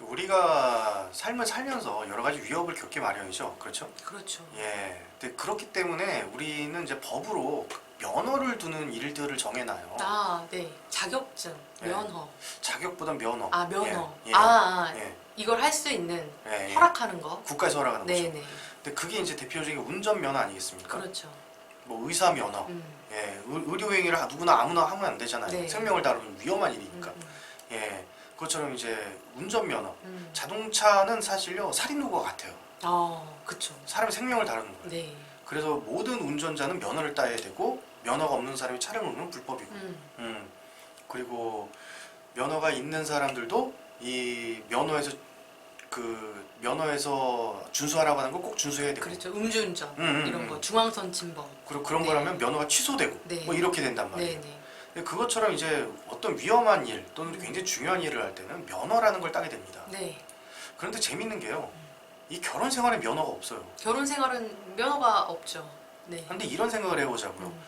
우리가 삶을 살면서 여러 가지 위협을 겪기 마련이죠. 그렇죠? 그렇죠. 예. 근데 그렇기 때문에 우리는 이제 법으로 면허를 두는 일들을 정해놔요. 아, 네. 자격증, 예. 면허. 자격보단 면허. 아, 면허. 예. 예. 아, 예. 이걸 할 수 있는 예. 허락하는 거. 국가에서 허락하는 거죠. 네네. 근데 그게 이제 대표적인 운전면허 아니겠습니까? 그렇죠. 뭐 의사면허. 예. 의료행위를 누구나 아무나 하면 안 되잖아요. 네. 생명을 다루는 위험한 일이니까. 음, 예. 그것처럼 이제 운전면허. 음. 자동차는 사실요 살인도구와 같아요. 그쵸. 사람의 생명을 다루는 거예요. 네. 그래서 모든 운전자는 면허를 따야 되고 면허가 없는 사람이 차량을 몰면 불법이고 그리고 면허가 있는 사람들도 이 면허에서 준수하라고 하는 걸 꼭 준수해야 되고 그렇죠. 음주운전 이런 거, 음. 중앙선 침범. 그리고 그런 네. 거라면 면허가 취소되고 네. 뭐 이렇게 된단 말이에요. 네네. 근데 그것처럼 이제 어떤 위험한 일 또는 굉장히 중요한 일을 할 때는 면허라는 걸 따게 됩니다. 네. 그런데 재밌는 게요. 이 결혼 생활에 면허가 없어요. 결혼 생활은 면허가 없죠. 네. 근데 이런 생각을 해보자고요. 음.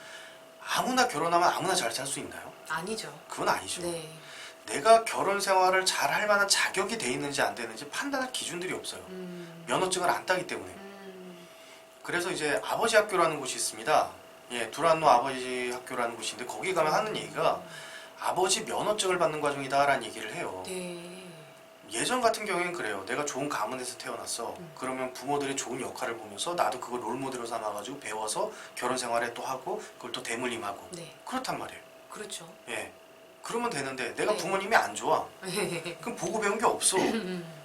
아무나 결혼하면 아무나 잘 살 수 있나요? 아니죠. 그건 아니죠. 네. 내가 결혼 생활을 잘 할 만한 자격이 돼 있는지 안 되는지 판단할 기준들이 없어요. 면허증을 안 따기 때문에. 그래서 이제 아버지 학교라는 곳이 있습니다. 예, 두란노 아버지 학교라는 곳인데 거기 가면 하는 얘기가 아버지 면허증을 받는 과정이다라는 얘기를 해요. 네. 예전 같은 경우에는 그래요. 내가 좋은 가문에서 태어났어. 그러면 부모들의 좋은 역할을 보면서 나도 그걸 롤모델로 삼아가지고 배워서 결혼 생활에 또 하고 그걸 또 대물림하고 네. 그렇단 말이에요. 그렇죠. 예. 그러면 되는데 내가 네. 부모님이 안 좋아. 그럼 보고 배운 게 없어.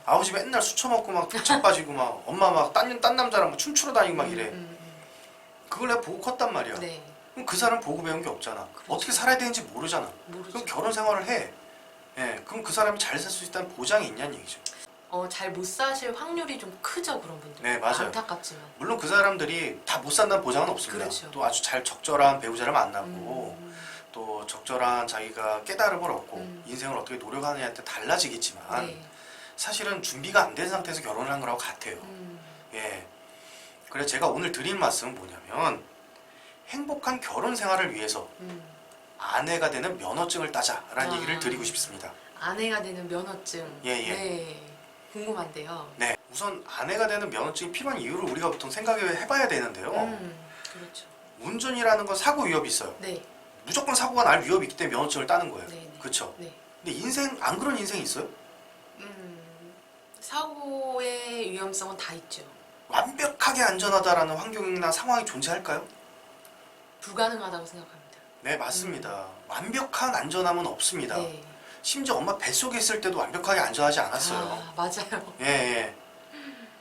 아버지 맨날 술 처먹고 막 툭쳐 빠지고 막 엄마 막 딴 남자랑 막 춤추러 다니고 막 이래. 그걸 내가 보고 컸단 말이야. 네. 그럼 그 사람 보고 배운 게 없잖아. 그렇죠. 어떻게 살아야 되는지 모르잖아. 모르죠. 그럼 결혼 생활을 해. 예. 그럼 그 사람이 잘 살 수 있다는 보장이 있냐는 얘기죠. 잘 못 사실 확률이 좀 크죠, 그런 분들. 네, 맞아요. 안타깝지만. 물론 그 사람들이 다 못 산다는 보장은 없습니다. 그렇죠. 또 아주 잘 적절한 배우자를 만나고 또 적절한 자기가 깨달음을 얻고 인생을 어떻게 노력하느냐에 따라 달라지겠지만 네. 사실은 준비가 안 된 상태에서 결혼을 한 거라고 같아요. 예. 그래서 제가 오늘 드릴 말씀은 뭐냐면 행복한 결혼 생활을 위해서 아내가 되는 면허증을 따자라는 얘기를 드리고 싶습니다. 아내가 되는 면허증. 예, 예. 네. 궁금한데요. 네. 우선 아내가 되는 면허증이 필요한 이유를 우리가 보통 생각해봐야 되는데요. 그렇죠. 운전이라는 건 사고 위협이 있어요. 네. 무조건 사고가 날 위협이 있기 때문에 면허증을 따는 거예요. 네. 그렇죠? 네. 근데 인생 안 그런 인생이 있어요? 사고의 위험성은 다 있죠. 완벽하게 안전하다라는 환경이나 상황이 존재할까요? 불가능하다고 생각합니다. 네, 맞습니다. 완벽한 안전함은 없습니다. 네. 심지어 엄마 뱃속에 있을 때도 완벽하게 안전하지 않았어요. 맞아요. 예, 예.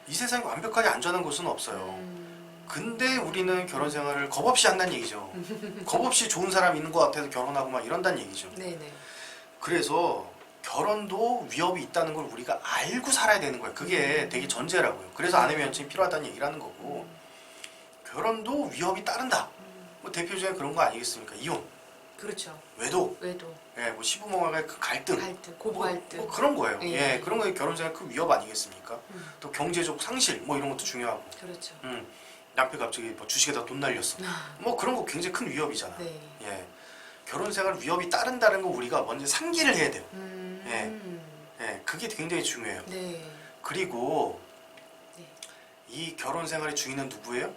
이 세상에 완벽하게 안전한 곳은 없어요. 근데 우리는 결혼 생활을 겁 없이 한다는 얘기죠. 겁 없이 좋은 사람 있는 것 같아서 결혼하고 막 이런다는 얘기죠. 네네. 그래서 결혼도 위협이 있다는 걸 우리가 알고 살아야 되는 거예요. 그게 되게 전제라고요. 그래서 아내 면허증이 필요하다는 얘기를 하는 거고 결혼도 위협이 따른다. 뭐 대표적인 그런 거 아니겠습니까? 이혼, 그렇죠. 외도, 외도, 예, 뭐 시부모와의 그 갈등, 고부 갈등. 뭐 그런 거예요. 예. 예, 그런 거 결혼생활 그 위협 아니겠습니까? 또 경제적 상실, 뭐 이런 것도 중요하고. 그렇죠. 남편 갑자기 뭐 주식에다 돈 날렸어. 뭐 그런 거 굉장히 큰 위협이잖아. 네. 예, 결혼 생활 위협이 따른다는 거 우리가 먼저 상기를 해야 돼요. 예, 그게 굉장히 중요해요. 네. 그리고 네. 이 결혼 생활의 주인은 누구예요?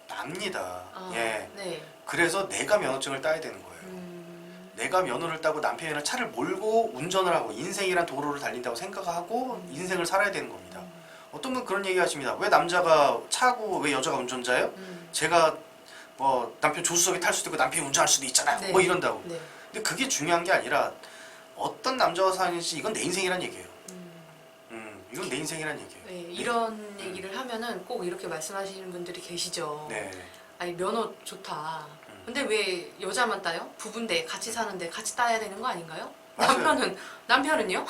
납니다. 예, 네. 그래서 내가 면허증을 따야 되는 거예요. 내가 면허를 따고 남편이랑 차를 몰고 운전을 하고 인생이란 도로를 달린다고 생각하고 인생을 살아야 되는 겁니다. 어떤 분 그런 얘기 하십니다. 왜 남자가 차고 왜 여자가 운전자예요? 제가 뭐 남편 조수석에 탈 수도 있고 남편이 운전할 수도 있잖아요. 네. 뭐 이런다고. 네. 근데 그게 중요한 게 아니라 어떤 남자와 사는지 이건 내 인생이란 얘기예요. 이건 내 인생이란 얘기예요. 네. 이런 얘기를 하면은 꼭 이렇게 말씀하시는 분들이 계시죠. 네. 아니 면허 좋다. 근데 왜 여자만 따요? 부부인데 같이 사는데 같이 따야 되는 거 아닌가요? 맞아요. 남편은요?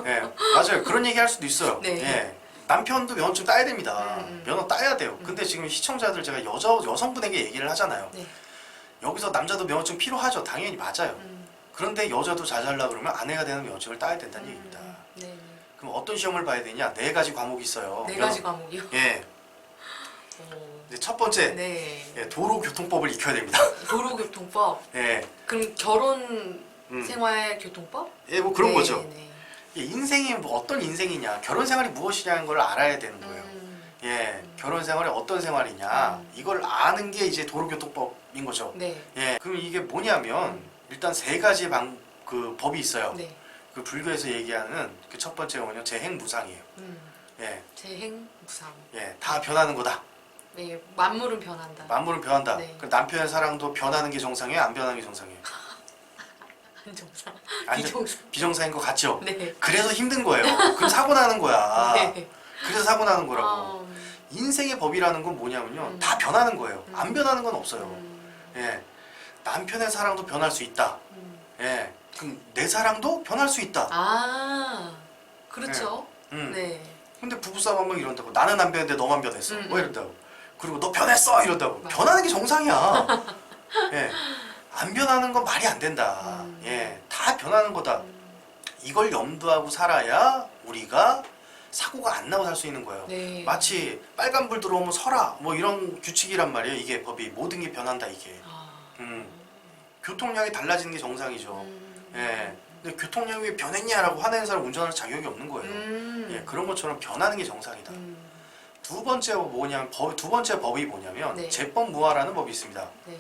네, 맞아요. 그런 얘기 할 수도 있어요. 네. 예. 남편도 면허증 따야 됩니다. 면허 따야 돼요. 근데 지금 시청자들 제가 여성분에게 얘기를 하잖아요. 네. 여기서 남자도 면허증 필요하죠. 당연히 맞아요. 그런데 여자도 잘 살려고 그러면 아내가 되는 면허증을 따야 된다는 얘기입니다. 네. 그럼 어떤 시험을 봐야 되냐? 4가지 과목이 있어요. 네 가지 과목이요? 예. 이제 첫 번째, 네. 예, 도로교통법을 익혀야 됩니다. 도로교통법. 예. 그럼 결혼 생활 교통법? 예, 뭐 그런 네, 거죠. 네. 이 인생이 뭐 어떤 인생이냐, 결혼 생활이 무엇이냐는 걸 알아야 되는 거예요. 예, 결혼 생활이 어떤 생활이냐, 이걸 아는 게 이제 도로교통법인 거죠. 네. 예, 그럼 이게 뭐냐면 일단 세 가지 그 법이 있어요. 네. 그 불교에서 얘기하는 그 첫 번째가 뭐냐, 재행무상이에요. 예, 재행무상. 예, 다 변하는 거다. 네, 만물은 변한다. 만물은 변한다. 네. 그 남편의 사랑도 변하는 게 정상이에요, 안 변하는 게 정상이에요? 안정상. 안- 비정상. 비정상인 것 같죠? 네. 그래서 힘든 거예요. 그럼 사고 나는 거야. 네. 그래서 사고 나는 거라고. 어, 인생의 법이라는 건 뭐냐면요, 다 변하는 거예요. 안 변하는 건 없어요. 예, 남편의 사랑도 변할 수 있다. 예, 그럼 내 사랑도 변할 수 있다. 아, 그렇죠. 음. 네. 근데 부부싸움 하면 이런다고. 나는 안 변했는데 너만 변했어. 뭐 음. 이런다고. 그리고 너 변했어 이런다고. 맞아. 변하는 게 정상이야. 예, 안 변하는 건 말이 안 된다. 예, 다 변하는 거다. 이걸 염두하고 살아야 우리가 사고가 안 나고 살 수 있는 거예요. 네. 마치 빨간불 들어오면 서라 뭐 이런 규칙이란 말이에요. 이게 법이 모든 게 변한다 이게. 아. 교통량이 달라지는 게 정상이죠. 예. 근데 교통량이 왜 변했냐라고 화내는 사람 운전할 자격이 없는 거예요. 예, 그런 것처럼 변하는 게 정상이다. 두 번째 뭐냐면 두 번째 법이 뭐냐면 네. 제법무화라는 법이 있습니다. 네.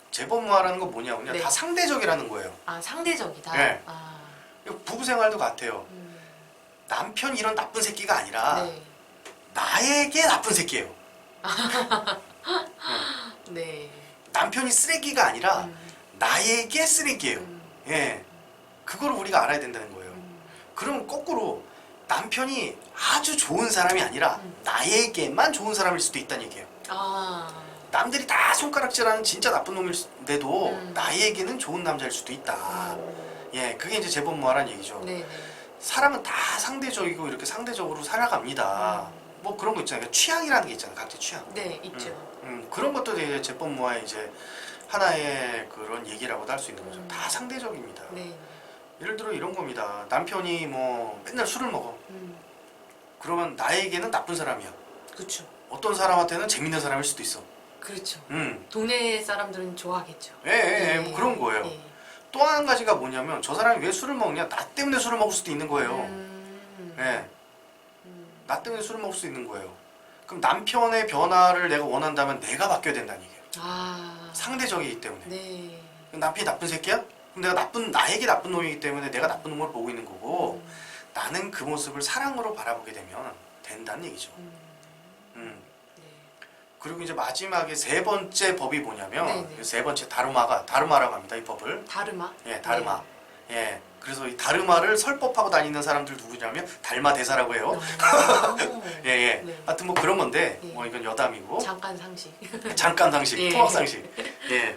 제법무화라는 건 뭐냐면요, 네. 다 상대적이라는 거예요. 아, 상대적이다. 네. 아. 부부 생활도 같아요. 남편이 이런 나쁜 새끼가 아니라 네. 나에게 나쁜 새끼예요. 네. 남편이 쓰레기가 아니라 나에게 쓰레기예요. 예, 그걸 우리가 알아야 된다는 거예요. 그러면 거꾸로 남편이 아주 좋은 사람이 아니라 나에게만 좋은 사람일 수도 있다는 얘기예요. 아. 남들이 다 손가락질하는 진짜 나쁜 놈인데도 나에게는 좋은 남자일 수도 있다. 예, 그게 이제 제법무화라는 얘기죠. 네. 네. 사람은 다 상대적이고 이렇게 상대적으로 살아갑니다. 뭐 그런 거 있잖아요. 취향이라는 게 있잖아요. 각자 취향. 네, 있죠. 그런 것도 이제 제법무화의 이제 하나의 그런 얘기라고도 할 수 있는 거죠. 다 상대적입니다. 네. 예를 들어 이런 겁니다. 남편이 뭐 맨날 술을 먹어. 그러면 나에게는 나쁜 사람이야. 그렇죠. 어떤 사람한테는 재밌는 사람일 수도 있어. 그렇죠. 음. 동네 사람들은 좋아하겠죠. 예, 예, 예, 뭐 그런 거예요. 예. 또 한 가지가 뭐냐면 저 사람이 왜 술을 먹냐? 나 때문에 술을 먹을 수도 있는 거예요. 예. 나 때문에 술을 먹을 수 있는 거예요. 그럼 남편의 변화를 내가 원한다면 내가 바뀌어야 된다는 얘기예요. 아. 상대적이기 때문에. 네. 남편이 나쁜 새끼야? 그럼 내가 나에게 나쁜 놈이기 때문에 내가 나쁜 놈을 보고 있는 거고, 나는 그 모습을 사랑으로 바라보게 되면 된다는 얘기죠. 네. 그리고 이제 마지막에 세 번째 법이 뭐냐면, 네네. 세 번째 다르마라고 합니다. 이 법을. 다르마? 예, 다르마. 예. 그래서 이 다르마를 설법하고 다니는 사람들 누구냐면 달마 대사라고 해요. 예, 예. 네. 하여튼 뭐 그런 건데, 예. 뭐 이건 여담이고. 잠깐 상식. 잠깐 상식, 예. 토막 상식. 예.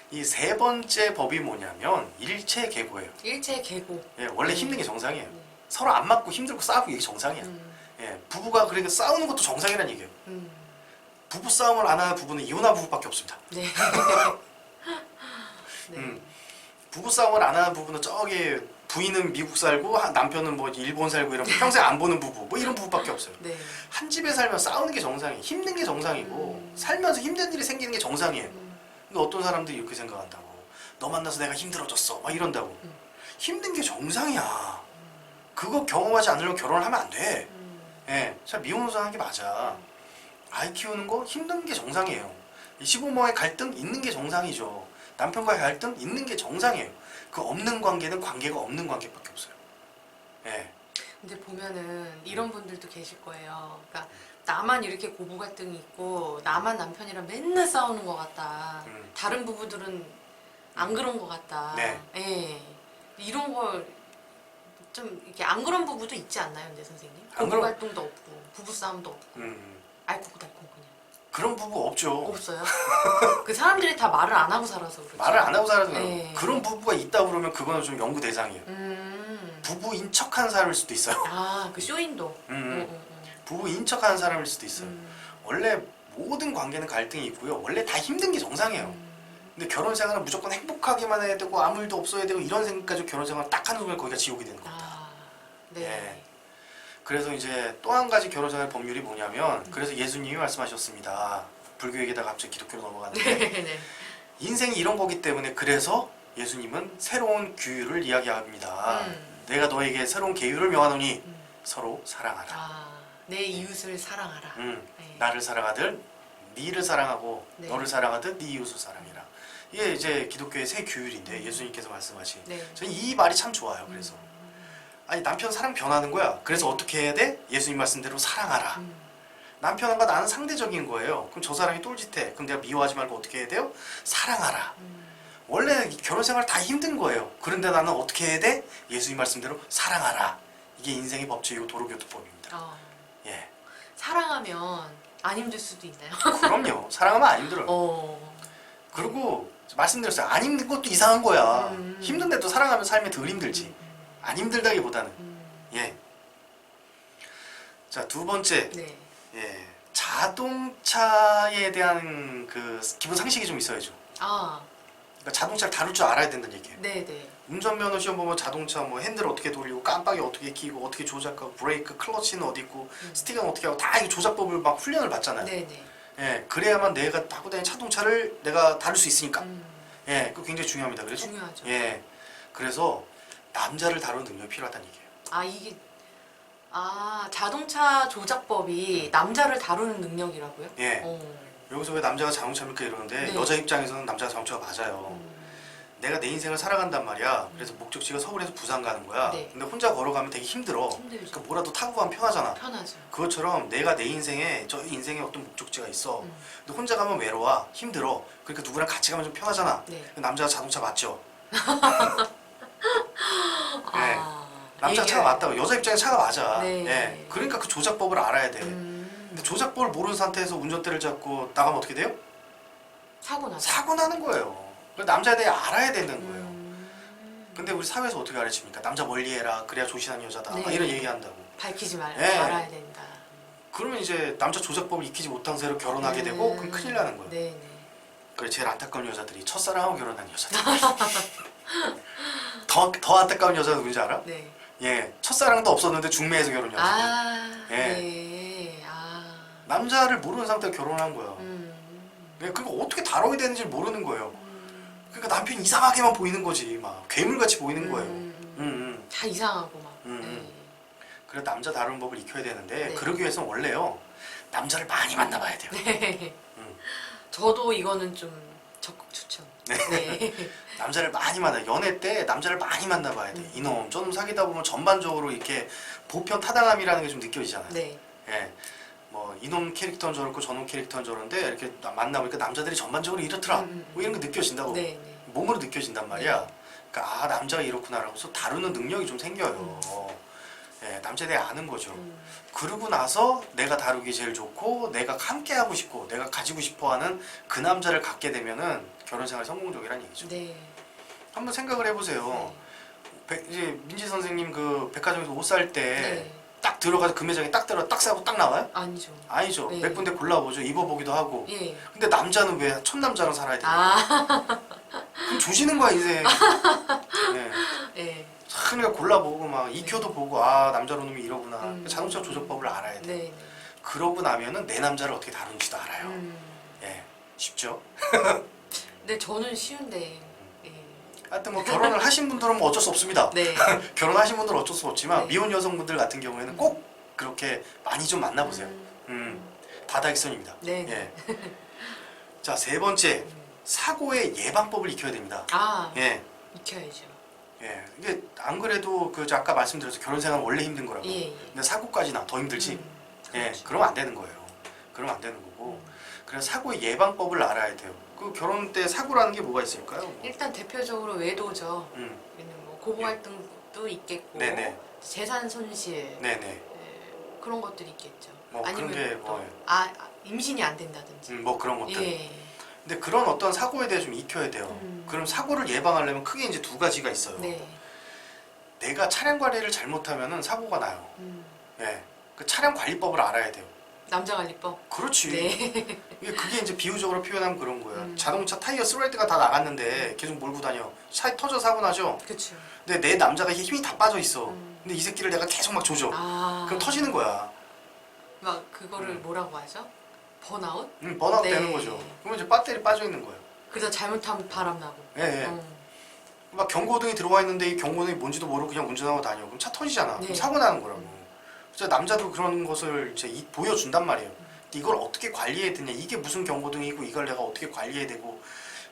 이 세 번째 법이 뭐냐면 일체계고예요. 일체계고. 예, 원래 힘든 게 정상이에요. 서로 안 맞고 힘들고 싸우고 이게 정상이야. 예, 부부가 그러니까 싸우는 것도 정상이라는 얘기예요. 부부 싸움을 안 하는 부부는 이혼한 부부밖에 없습니다. 네. 네. 부부 싸움을 안 하는 부부는 저기 부인은 미국 살고 남편은 뭐 일본 살고 이런 평생 안 보는 부부 뭐 이런 부부밖에 없어요. 네. 한 집에 살면 싸우는 게 정상이에요. 힘든 게 정상이고 살면서 힘든 일이 생기는 게 정상이에요. 근데 어떤 사람들이 이렇게 생각한다고. 너 만나서 내가 힘들어졌어. 막 이런다고. 힘든 게 정상이야. 그거 경험하지 않으려면 결혼을 하면 안 돼. 예, 참 미혼우선하는 게 맞아. 아이 키우는 거 힘든 게 정상이에요. 시부모의 갈등 있는 게 정상이죠. 남편과의 갈등 있는 게 정상이에요. 그 없는 관계는 관계가 없는 관계밖에 없어요. 예. 근데 보면은 이런 분들도 계실 거예요. 그러니까 나만 이렇게 고부 갈등이 있고 나만 남편이랑 맨날 싸우는 것 같다. 다른 부부들은 안 그런 것 같다. 네. 예. 이런 걸 좀 이렇게 안 그런 부부도 있지 않나요, 근데 선생님? 안 고부 그런- 갈등도 없고 부부 싸움도 없고 알콩달콩 그냥 그런 부부 없죠. 없어요. 그 사람들이 다 말을 안 하고 살아서 그렇죠. 말을 안 하고 살아서 예. 그런 부부가 있다 그러면 그거는 좀 연구 대상이에요. 부부인 척하는 사람일 수도 있어요. 아, 그 쇼인도. 부부인 척하는 사람일 수도 있어요. 원래 모든 관계는 갈등이 있고요. 원래 다 힘든 게 정상이에요. 근데 결혼 생활은 무조건 행복하게만 해야 되고 아무 일도 없어야 되고 이런 생각까지 결혼 생활 딱 하는 순간 거기가 지옥이 되는 겁니다. 아, 네. 예. 그래서 이제 또 한 가지 결혼 생활 법률이 뭐냐면 그래서 예수님이 말씀하셨습니다. 불교 얘기다가 갑자기 기독교로 넘어갔는데 네. 인생이 이런 거기 때문에 그래서 예수님은 새로운 규율을 이야기합니다. 내가 너에게 새로운 계율을 명하노니 음. 서로 사랑하라. 아, 내 이웃을 사랑하라. 네. 나를 사랑하듯 니를 사랑하고 네. 너를 사랑하듯 네 이웃을 사랑해라. 이게 이제 기독교의 새 규율인데 예수님께서 말씀하신 네. 저는 이 말이 참 좋아요. 그래서 아니 남편 사랑 변하는 거야. 그래서 어떻게 해야 돼? 예수님 말씀대로 사랑하라. 남편과 나는 상대적인 거예요. 그럼 저 사람이 똘짓해. 그럼 내가 미워하지 말고 어떻게 해야 돼요? 사랑하라. 원래 결혼 생활 다 힘든 거예요. 그런데 나는 어떻게 해야 돼? 예수님 말씀대로 사랑하라. 이게 인생의 법칙이고 도로교통법입니다. 예. 사랑하면 안 힘들 수도 있나요? 그럼요. 사랑하면 안 힘들어요. 그리고 말씀드렸어요. 안 힘든 것도 이상한 거야. 힘든데도 사랑하면 삶이 덜 힘들지. 안 힘들다기보다는. 예. 자, 두 번째. 네. 예. 자동차에 대한 그 기본 상식이 좀 있어야죠. 그러니까 자동차를 다룰 줄 알아야 된다는 얘기예요. 네네. 운전면허 시험 보면 자동차 뭐 핸들 어떻게 돌리고 깜빡이 어떻게 켜고 어떻게 조작하고 브레이크 클러치는 어디 있고 스티커는 어떻게 하고 다 이 조작법을 막 훈련을 받잖아요. 네네. 예, 그래야만 내가 타고 다니는 자동차를 내가 다룰 수 있으니까. 예, 그거 굉장히 중요합니다. 그래서 중요하죠. 예, 그래서 남자를 다루는 능력이 필요하다는 얘기예요. 이게 자동차 조작법이 남자를 다루는 능력이라고요? 예. 여기서 왜 남자가 자동차입니까 이러는데 네. 여자 입장에서는 남자가 자동차가 맞아요. 내가 내 인생을 살아간단 말이야. 그래서 목적지가 서울에서 부산 가는 거야. 네. 근데 혼자 걸어가면 되게 힘들어. 힘들죠. 그러니까 뭐라도 타고 가면 편하잖아. 편하죠. 그것처럼 내가 내 인생에 저 인생에 어떤 목적지가 있어. 근데 혼자 가면 외로워. 힘들어. 그러니까 누구랑 같이 가면 좀 편하잖아. 네. 남자가 자동차 맞죠? 네. 남자 이게- 차가 맞다고. 여자 입장에 차가 맞아. 네. 예. 그러니까 그 조작법을 알아야 돼. 근데 조작법을 모르는 상태에서 운전대를 잡고 나가면 어떻게 돼요? 사고 나죠. 사고 나는 거예요. 남자에 대해 알아야 되는 거예요. 근데 우리 사회에서 어떻게 가르칩니까? 남자 멀리해라. 그래야 조신한 여자다. 막 네. 이런 얘기한다고. 밝히지 말고 네. 알아야 된다. 그러면 이제 남자 조작법을 익히지 못한 새로 결혼하게 되고 그럼 큰일 나는 거예요. 네네. 그래 제일 안타까운 여자들이 첫사랑하고 결혼한 여자들. 더 안타까운 여자는 누군지 알아? 네. 예, 첫사랑도 없었는데 중매에서 결혼한 여자들. 예. 네. 남자를 모르는 상태로 결혼한 거야. 예, 그러니까 어떻게 다뤄야 되는지 모르는 거예요. 그러니까 남편이 이상하게만 보이는 거지. 막 괴물같이 보이는 거예요. 다 이상하고 막. 그래서 남자 다루는 법을 익혀야 되는데 네. 그러기 위해서는 원래요. 남자를 많이 만나봐야 돼요. 네. 저도 이거는 좀 적극 추천. 네. 남자를 많이 만나. 연애 때 남자를 많이 만나봐야 돼. 이놈 저놈 사귀다 보면 전반적으로 이렇게 보편 타당함이라는 게 좀 느껴지잖아요. 네. 예. 뭐 이놈 캐릭터는 저렇고 저놈 캐릭터는 저런데 이렇게 만나보니까 남자들이 전반적으로 이렇더라. 뭐 이런 거 느껴진다고. 네. 네. 몸으로 느껴진단 말이야. 그러니까 남자가 이렇구나라고서 다루는 능력이 좀 생겨요. 예, 남자에 대해 아는 거죠. 그러고 나서 내가 다루기 제일 좋고 내가 함께 하고 싶고 내가 가지고 싶어하는 그 남자를 갖게 되면은 결혼 생활 성공적이라는 얘기죠. 네. 한번 생각을 해보세요. 이제 민지 선생님 그 백화점에서 옷 살 때 딱 들어가서 그 매장에 딱 들어 딱 사고 딱 나와요? 아니죠. 아니죠. 네. 몇 군데 골라보죠. 입어보기도 하고. 예. 근데 남자는 왜 첫 남자랑 살아야 되나? 그럼 조지는 거야 인생. 네. 예. 그러니까 골라보고 막 익혀도 보고 남자로 놈이 이러구나. 자동차 조작법을 알아야 돼. 네. 그러고 나면은 내 남자를 어떻게 다루는지도 알아요. 예, 쉽죠. 근데 저는 쉬운데. 예. 하여튼 뭐 결혼을 하신 분들은 뭐 어쩔 수 없습니다. 네. 결혼하신 분들은 어쩔 수 없지만 네. 미혼 여성분들 같은 경우에는 꼭 그렇게 많이 좀 만나보세요. 다다익선입니다. 네. 예. 자, 세 번째 사고의 예방법을 익혀야 됩니다. 예. 익혀야죠. 예. 이게 안 그래도 저 아까 말씀드렸죠. 결혼 생활 은 원래 힘든 거라고. 예. 근데 사고까지 나 더 힘들지. 예. 그렇죠. 그러면 안 되는 거예요. 그러면 안 되는 거고. 그래서 사고의 예방법을 알아야 돼요. 그 결혼 때 사고라는 게 뭐가 있을까요? 일단 대표적으로 외도죠. 음. 뭐 고부 갈등도 있겠고, 네네. 재산 손실, 네네. 그런 것들이 있겠죠. 뭐 아니면 그런 게 또 뭐, 임신이 안 된다든지. 뭐 그런 것들. 예. 근데 그런 어떤 사고에 대해 좀 익혀야 돼요. 그럼 사고를 예방하려면 크게 이제 두 가지가 있어요. 네. 내가 차량 관리를 잘못하면은 사고가 나요. 예. 그 차량 관리법을 알아야 돼요. 남자 관리법. 그렇지. 네. 그게 이제 비유적으로 표현하면 그런 거예요. 자동차 타이어 스레드가 다 나갔는데 계속 몰고 다녀. 차 터져 사고 나죠. 그렇죠. 근데 내 남자가 힘이 다 빠져 있어. 근데 이 새끼를 내가 계속 막 조져. 그럼 터지는 거야. 막 그거를 뭐라고 하죠? 번아웃? 번아웃 네. 되는 거죠. 그러면 이제 배터리 빠져 있는 거예요. 그래서 잘못하면 바람 나고. 예, 예. 막 경고등이 들어와 있는데 이 경고등이 뭔지도 모르고 그냥 운전하고 다녀. 그럼 차 터지잖아. 네. 그럼 사고 나는 거라고. 그래서 남자도 그런 것을 이제 보여준단 말이에요. 이걸 어떻게 관리해야 되냐. 이게 무슨 경고등이고 이걸 내가 어떻게 관리해야 되고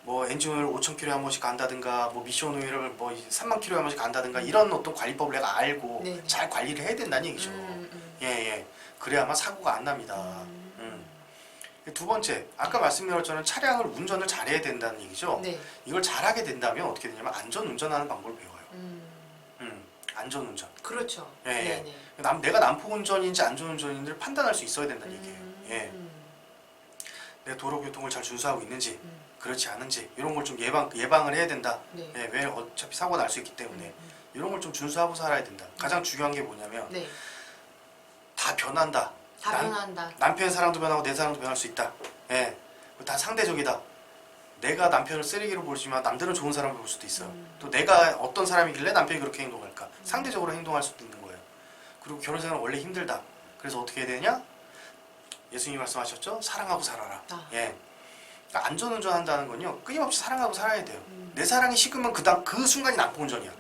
뭐 엔진오일 5,000km에 한 번씩 간다든가 뭐 미션 오일을 뭐 30,000km에 한 번씩 간다든가 이런 어떤 관리법을 내가 알고 네. 잘 관리를 해야 된다는 얘기죠. 예. 그래야만 사고가 안 납니다. 두 번째, 아까 말씀드렸던 차량을 운전을 잘해야 된다는 얘기죠. 네. 이걸 잘하게 된다면 어떻게 되냐면 안전 운전하는 방법을 배워요. 안전 운전. 그렇죠. 예. 네네. 내가 난폭 운전인지 안전 운전인지를 판단할 수 있어야 된다는 얘기예요. 예. 내 도로 교통을 잘 준수하고 있는지 그렇지 않은지 이런 걸 좀 예방을 해야 된다. 네. 예, 왜 어차피 사고 날 수 있기 때문에 이런 걸 좀 준수하고 살아야 된다. 가장 중요한 게 뭐냐면 네. 다 변한다. 다 변한다. 남편의 사랑도 변하고 내 사랑도 변할 수 있다. 예, 다 상대적이다. 내가 남편을 쓰레기로 보지만 남들은 좋은 사람을 볼 수도 있어요. 또 내가 어떤 사람이길래 남편이 그렇게 행동할까? 상대적으로 행동할 수도 있는 거예요. 그리고 결혼생활은 원래 힘들다. 그래서 어떻게 해야 되냐? 예수님이 말씀하셨죠? 사랑하고 살아라. 예. 그러니까 안전운전 한다는 건요, 끊임없이 사랑하고 살아야 돼요. 내 사랑이 식으면 그 순간이 난폭운전이야.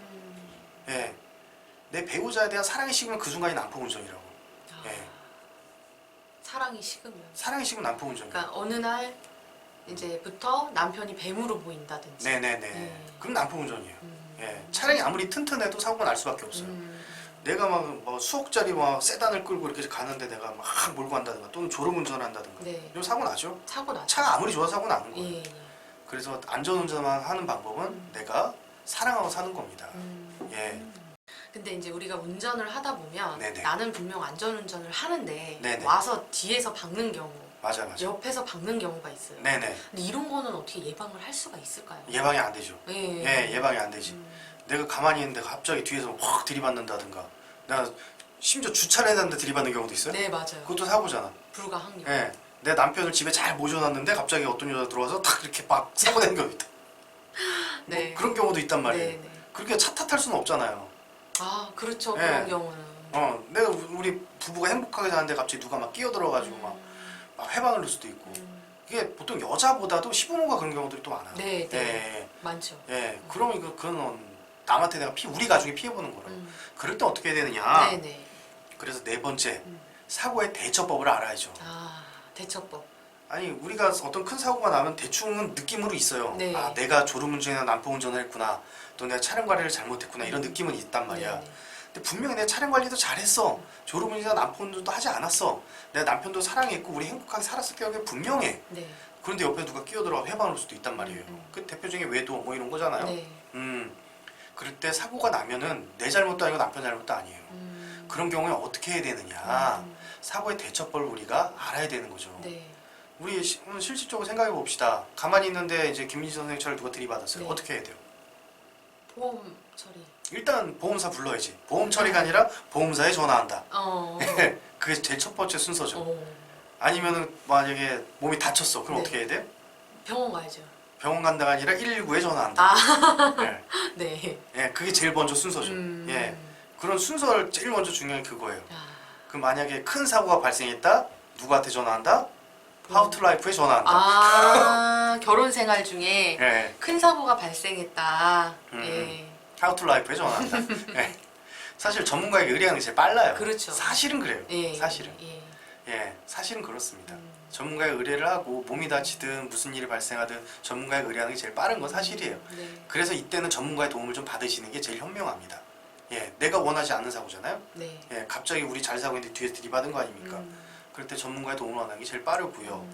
예. 내 배우자에 대한 사랑이 식으면 그 순간이 난폭운전이라고. 예. 사랑이 식으면. 사랑이 식으면 난폭운전이야. 그러니까 어느 날 이제부터 남편이 뱀으로 보인다든지. 네네네. 그럼 난폭운전이에요. 예. 차량이 아무리 튼튼해도 사고가 날 수밖에 없어요. 내가 막 뭐 수억짜리 막 세단을 끌고 이렇게 가는데 내가 막 몰고 간다든가 또는 졸음운전을 한다든가 네. 이런 사고 나죠. 사고 나죠. 차가 아무리 좋아서 사고 나는 거예요. 예. 그래서 안전운전만 하는 방법은 내가 사랑하고 사는 겁니다. 예. 근데 이제 우리가 운전을 하다 보면 네네. 나는 분명 안전운전을 하는데 네네. 와서 뒤에서 박는 경우, 맞아. 옆에서 박는 경우가 있어요. 네네. 근데 이런 거는 어떻게 예방을 할 수가 있을까요? 예방이 안 되죠. 예. 예, 예방이 안 되지. 내가 가만히 있는데 갑자기 뒤에서 확 들이받는다든가. 내가 심지어 주차를 해놨는데 들이받는 경우도 있어요. 네, 맞아요. 그것도 사고잖아. 불가항력. 예. 내 남편을 집에 잘 모셔놨는데 갑자기 어떤 여자 들어와서 탁 이렇게 막 사고 내는 경우 있다. 네. 뭐 그런 경우도 있단 말이에요. 네, 네. 그렇게 차 탓할 수는 없잖아요. 아, 그렇죠. 예. 그런 경우는. 내가 우리 부부가 행복하게 사는데 갑자기 누가 막 끼어들어가지고 막 회방을 넣을 수도 있고. 이게 보통 여자보다도 시부모가 그런 경우들이 또 많아요. 네, 네. 예. 많죠. 예. 그러면 그건 남한테 내가 우리 가족이 피해보는 거라고. 그럴 때 어떻게 해야 되느냐. 네, 네. 그래서 네 번째, 사고의 대처법을 알아야죠. 아, 대처법. 아니 우리가 어떤 큰 사고가 나면 대충은 느낌으로 있어요. 네. 아 내가 졸음운전이나 난폭운전을 했구나. 또 내가 차량 관리를 잘못했구나. 이런 느낌은 있단 말이야. 네, 네. 근데 분명히 내가 차량 관리도 잘했어. 졸음운전이나 난폭운전도 하지 않았어. 내가 남편도 사랑했고 우리 행복하게 살았을 게 분명해. 네. 그런데 옆에 누가 끼어들어와 회방을 올 수도 있단 말이에요. 그 대표적인 외도 뭐 이런 거잖아요. 네. 그럴 때 사고가 나면은 내 잘못도 아니고 남편 잘못도 아니에요. 그런 경우에 어떻게 해야 되느냐. 사고의 대처법을 우리가 알아야 되는 거죠. 네. 우리 오늘 실질적으로 생각해 봅시다. 가만히 있는데 이제 김민지 선생님 차를 누가 들이받았어요. 네. 어떻게 해야 돼요? 보험 처리. 일단 보험사 불러야지. 보험 처리가 아니라 보험사에 전화한다. 그게 제일 첫 번째 순서죠. 아니면은 만약에 몸이 다쳤어. 그럼 네. 어떻게 해야 돼요? 병원 가야죠. 병원 간다가 아니라 119에 전화한다. 아, 네. 네. 예, 그게 제일 먼저 순서죠. 예, 그런 순서를 제일 먼저 중요한 게 그거예요. 아, 그 만약에 큰 사고가 발생했다, 누구한테 전화한다? 하우투라이프에 전화한다. 아, 결혼 생활 중에 예, 큰 사고가 발생했다. 예. 하우투라이프에 전화한다. 예. 사실 전문가에게 의뢰하는 게 제일 빨라요. 그렇죠. 사실은 그래요. 예. 사실은. 예. 예, 사실은 그렇습니다. 전문가에 의뢰를 하고 몸이 다치든 무슨 일이 발생하든 전문가에 의뢰하는 게 제일 빠른 건 사실이에요. 네. 그래서 이때는 전문가의 도움을 좀 받으시는 게 제일 현명합니다. 예, 내가 원하지 않는 사고잖아요. 네. 예, 갑자기 우리 잘 사고 있는데 뒤에서 들이받은 거 아닙니까? 그럴 때 전문가의 도움을 원하는 게 제일 빠르고요.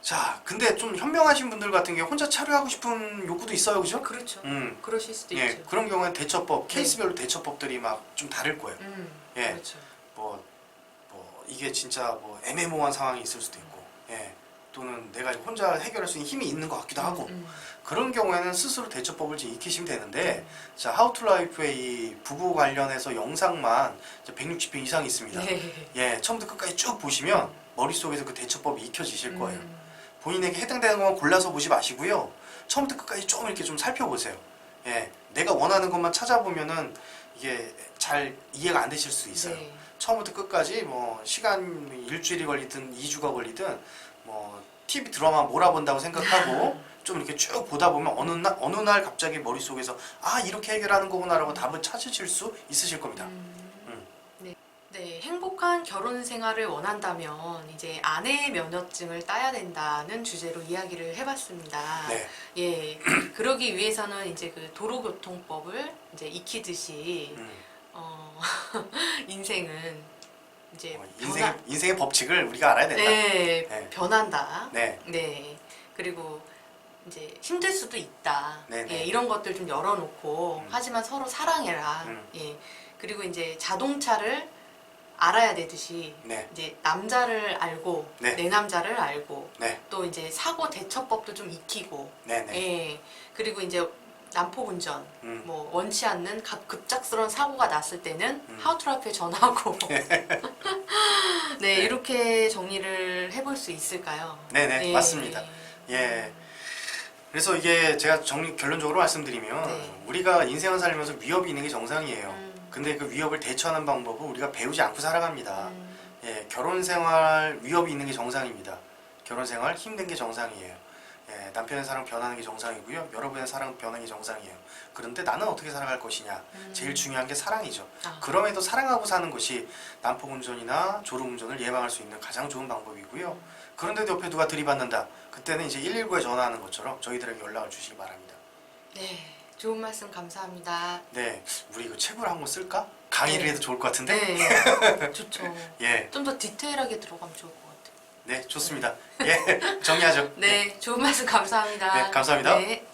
자, 근데 좀 현명하신 분들 같은 경우 혼자 차류하고 싶은 욕구도 있어요, 그죠? 그렇죠. 음, 그러실 수도 예, 있죠. 그런 경우엔 대처법, 네. 케이스별로 대처법들이 막 좀 다를 거예요. 예. 그렇죠. 뭐 이게 진짜 뭐 애매모호한 상황이 있을 수도 있고, 예, 또는 내가 혼자 해결할 수 있는 힘이 있는 것 같기도 하고, 그런 경우에는 스스로 대처법을 좀 익히시면 되는데, 자, 하우투라이프의 이 부부 관련해서 영상만 160편 이상 있습니다. 네. 예, 처음부터 끝까지 쭉 보시면 머릿속에서 그 대처법이 익혀지실 거예요. 본인에게 해당되는 것만 골라서 보지 마시고요. 처음부터 끝까지 좀 이렇게 좀 살펴보세요. 예, 내가 원하는 것만 찾아보면은 이게 잘 이해가 안 되실 수 있어요. 네. 처음부터 끝까지 뭐 시간 일주일이 걸리든 2주가 걸리든 뭐 TV 드라마 몰아본다고 생각하고 좀 이렇게 쭉 보다 보면 어느 날 갑자기 머릿속에서 아 이렇게 해결하는 거구나라고 답을 찾으실 수 있으실 겁니다. 네, 행복한 결혼 생활을 원한다면 이제 아내의 면허증을 따야 된다는 주제로 이야기를 해봤습니다. 네. 예, 그러기 위해서는 이제 그 도로교통법을 이제 익히듯이 인생은 이제 인생의 법칙을 우리가 알아야 된다. 네, 네. 변한다. 네. 네, 그리고 이제 힘들 수도 있다. 네네. 예, 이런 것들 좀 열어놓고 하지만 서로 사랑해라. 예, 그리고 이제 자동차를 알아야 되듯이 네. 이제 남자를 알고 네. 내 남자를 알고 네. 또 이제 사고 대처법도 좀 익히고 네네. 예, 그리고 이제 난폭 운전 뭐 원치 않는 급작스러운 사고가 났을 때는 하우트라피에 전화하고 네, 이렇게 정리를 해볼 수 있을까요? 네네, 예. 맞습니다. 예. 그래서 이게 제가 결론적으로 말씀드리면 네. 우리가 인생을 살면서 위협이 있는 게 정상이에요. 근데 그 위협을 대처하는 방법을 우리가 배우지 않고 살아갑니다. 예, 결혼 생활 위협이 있는 게 정상입니다. 결혼 생활 힘든 게 정상이에요. 예, 남편의 사랑 변하는 게 정상이고요. 여러분의 사랑 변하는 게 정상이에요. 그런데 나는 어떻게 살아갈 것이냐. 제일 중요한 게 사랑이죠. 그럼에도 사랑하고 사는 것이 난폭운전이나 졸음운전을 예방할 수 있는 가장 좋은 방법이고요. 그런데도 옆에 누가 들이받는다. 그때는 이제 119에 전화하는 것처럼 저희들에게 연락을 주시기 바랍니다. 네, 좋은 말씀 감사합니다. 네, 우리 이거 책으로 한권 쓸까? 강의를 네. 해도 좋을 것 같은데? 네, 좋죠. 예, 좀 더 디테일하게 들어가면 좋을 것 같아요. 네, 좋습니다. 예, 정리하죠. 네, 좋은 말씀 감사합니다. 네, 감사합니다. 네.